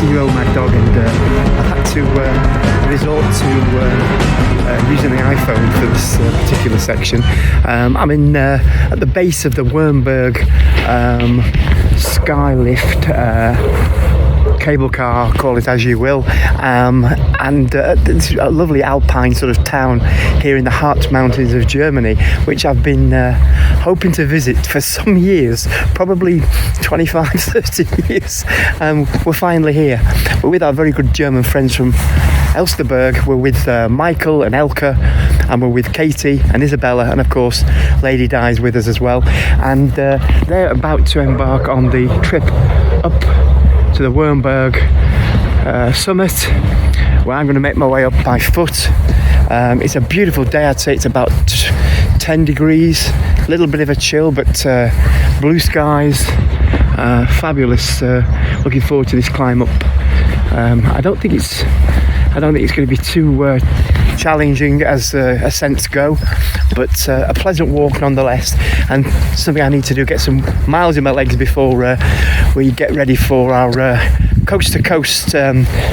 60-year-old mad dog, and I've had to resort to using the iPhone for this particular section. I'm in at the base of the Wurmberg Skylift, cable car, call it as you will, and it's a lovely alpine sort of town here in the Harz mountains of Germany, which I've been hoping to visit for some years, probably 25-30 years. We're finally here. We're with our very good German friends from Elsterberg. We're with Michael and Elke, and we're with Katie and Isabella, and of course Lady Di's with us as well, and they're about to embark on the trip up to the Wurmberg summit, where I'm going to make my way up by foot. It's a beautiful day. I'd say it's about 10 degrees, a little bit of a chill, but blue skies, fabulous. Looking forward to this climb up. I don't think it's going to be too challenging as ascents go, but a pleasant walk nonetheless, and something I need to do, get some miles in my legs before we get ready for our coast to coast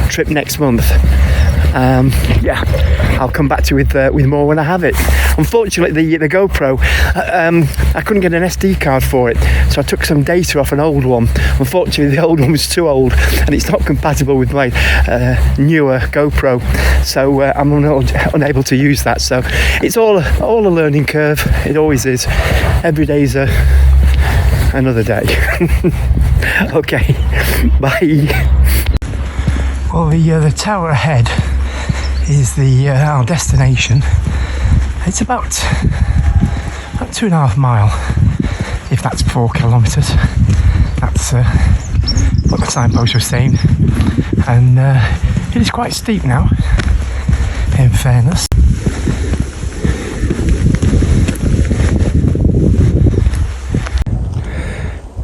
trip next month. Yeah, I'll come back to you with more when I have it. Unfortunately, the GoPro, I couldn't get an SD card for it, so I took some data off an old one. Unfortunately, the old one was too old, and it's not compatible with my newer GoPro, so I'm unable to use that. So it's all a learning curve. It always is. Every day's another day. Okay, bye. Well, the tower ahead is our destination. It's about 2.5 miles, if that's 4 kilometres. That's what the signpost was saying, and it is quite steep now, in fairness.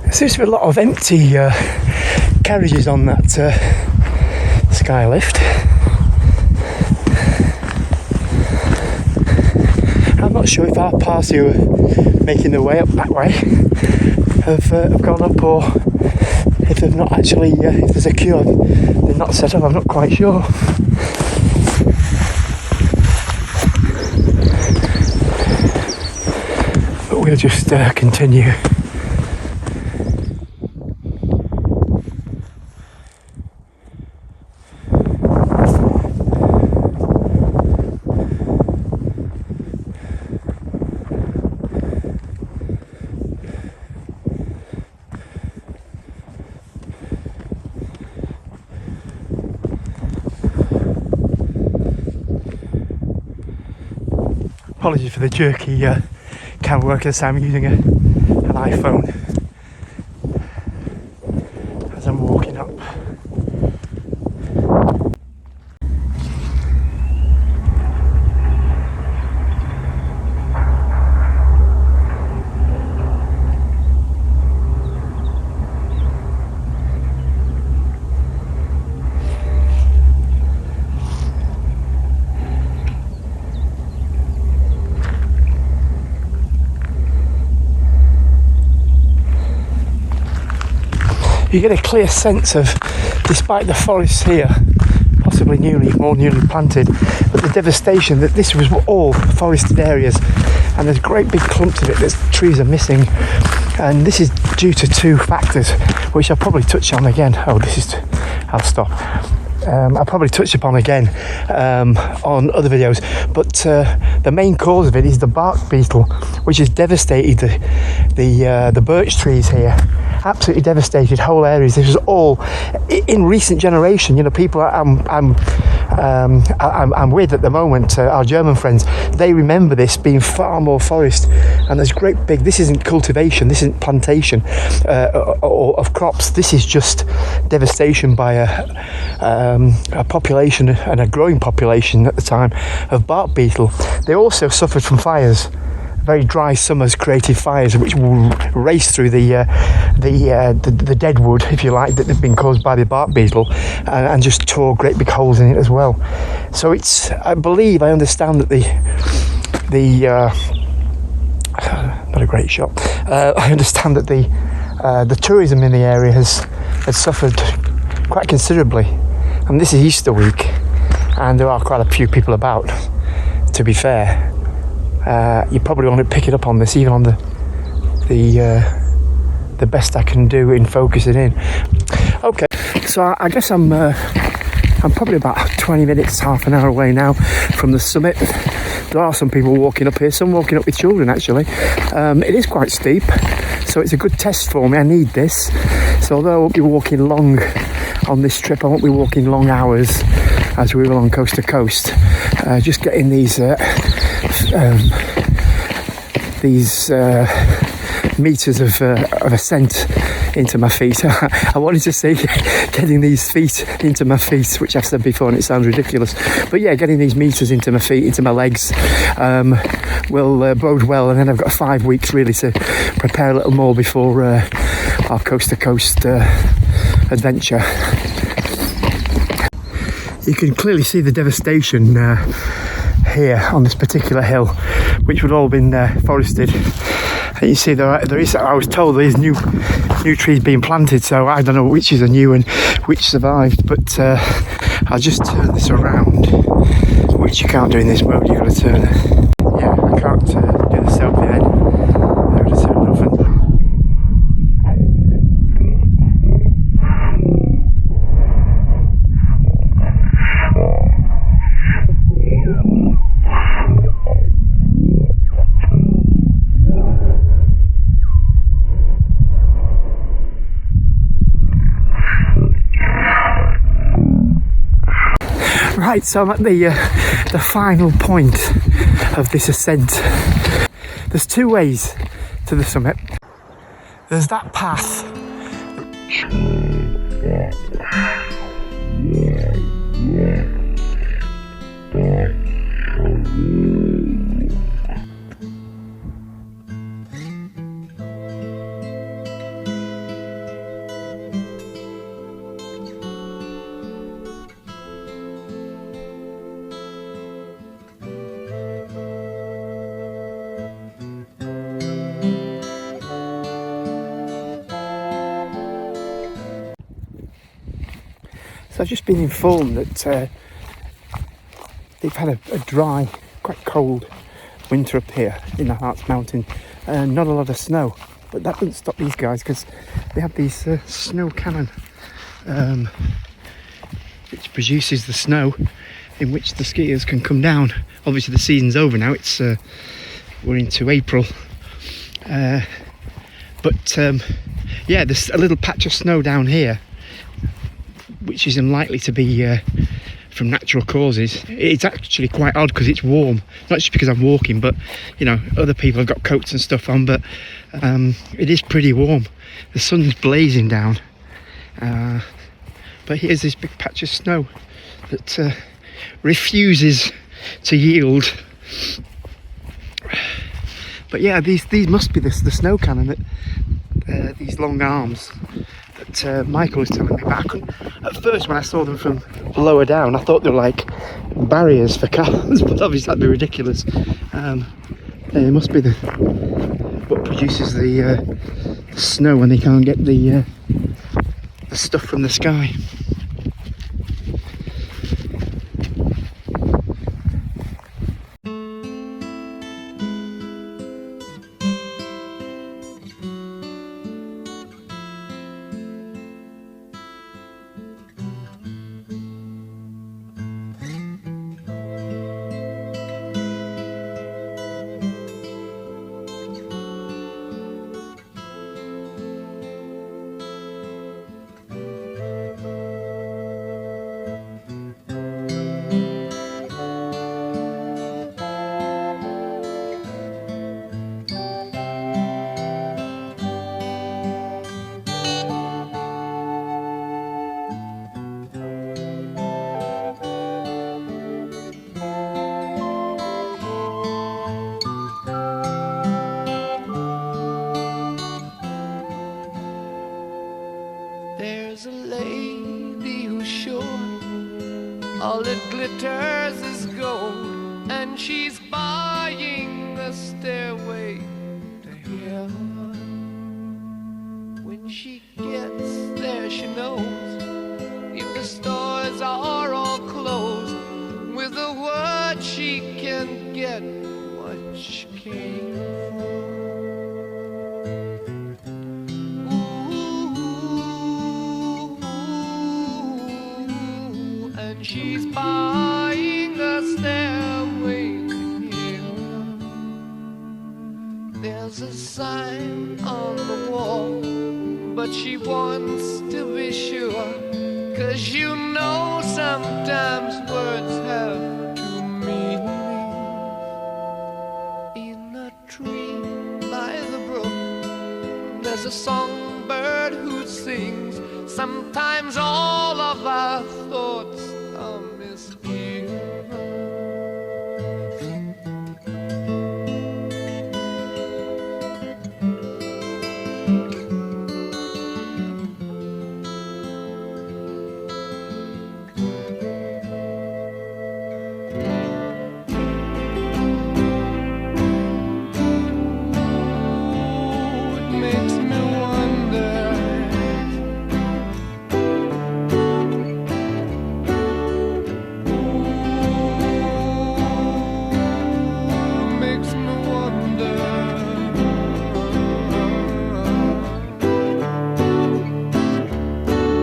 There seems to be a lot of empty carriages on that skylift. I'm not sure if our party who are making their way up that way have gone up, or if they've not actually, if there's a queue they've not set up. I'm not quite sure. But we'll just continue. Apologies for the jerky camera work, as I'm using an iPhone as I'm walking up. You get a clear sense of, despite the forests here, possibly more newly planted, but the devastation that this was all forested areas, and there's great big clumps of it that trees are missing, and this is due to 2 factors, which I'll probably touch on again. I'll stop. I'll probably touch upon again on other videos, but the main cause of it is the bark beetle, which has devastated the birch trees here. Absolutely devastated whole areas. This was all in recent generation. You know, people I'm with at the moment, our German friends, they remember this being far more forest, and there's great big. This isn't cultivation. This isn't plantation of crops. This is just devastation by a population, and a growing population at the time, of bark beetle. They also suffered from fires. Very dry summers created fires which will race through the dead wood, if you like, that have been caused by the bark beetle, and just tore great big holes in it as well. So I understand that not a great shot. I understand that the tourism in the area has suffered quite considerably. And this is Easter week, and there are quite a few people about, to be fair. You probably want to pick it up on this, even on the best I can do in focusing in. Okay, so I guess I'm probably about 20 minutes, half an hour away now from the summit. There are some people walking up here, some walking up with children actually. It is quite steep, so it's a good test for me. I need this. So although I won't be walking long on this trip, I won't be walking long hours as we will on coast to coast. Just getting these meters of ascent into my feet. I wanted to say getting these feet into my feet, which I've said before and it sounds ridiculous, but yeah, getting these meters into my feet, into my legs, will bode well. And then I've got 5 weeks really to prepare a little more before our coast to coast adventure. You can clearly see the devastation here on this particular hill, which would all been forested. And you see there is, I was told there's new trees being planted, so I don't know which is new and which survived, but I'll just turn this around, which you can't do in this mode. You've got to turn, yeah, I can't do the selfie then. I've got to turn it off and right, so I'm at the final point of this ascent. There's 2 ways to the summit. There's that path. So I've just been informed that they've had a dry, quite cold winter up here in the Harz mountain, and not a lot of snow. But that doesn't stop these guys, because they have these snow cannon, which produces the snow in which the skiers can come down. Obviously the season's over now, it's we're into April, but yeah, there's a little patch of snow down here, which is unlikely to be from natural causes. It's actually quite odd because it's warm, not just because I'm walking, but you know, other people have got coats and stuff on, but it is pretty warm. The sun's blazing down, but here's this big patch of snow that refuses to yield. But yeah, these must be the snow cannon, that these long arms that Michael was telling me about. At first when I saw them from lower down, I thought they were like barriers for cars, but obviously that'd be ridiculous. It must be what produces the snow when they can't get the stuff from the sky. All that glitters is gold, and she's buying the stairway to heaven. When she gets there, she knows she's buying a stairway here. There's a sign on the wall, but she wants to be sure, 'cause you know sometimes words have two meanings. In a tree by the brook, there's a songbird who sings. Sometimes all of our thoughts are misgiven.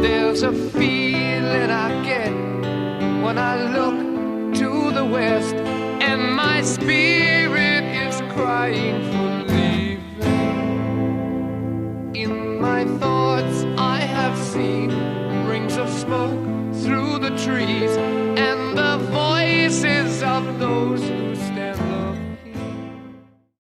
There's a feeling I get when I look to the west, and my spirit is crying for leaving. In my thoughts I have seen rings of smoke through the trees, and the voices of those who stand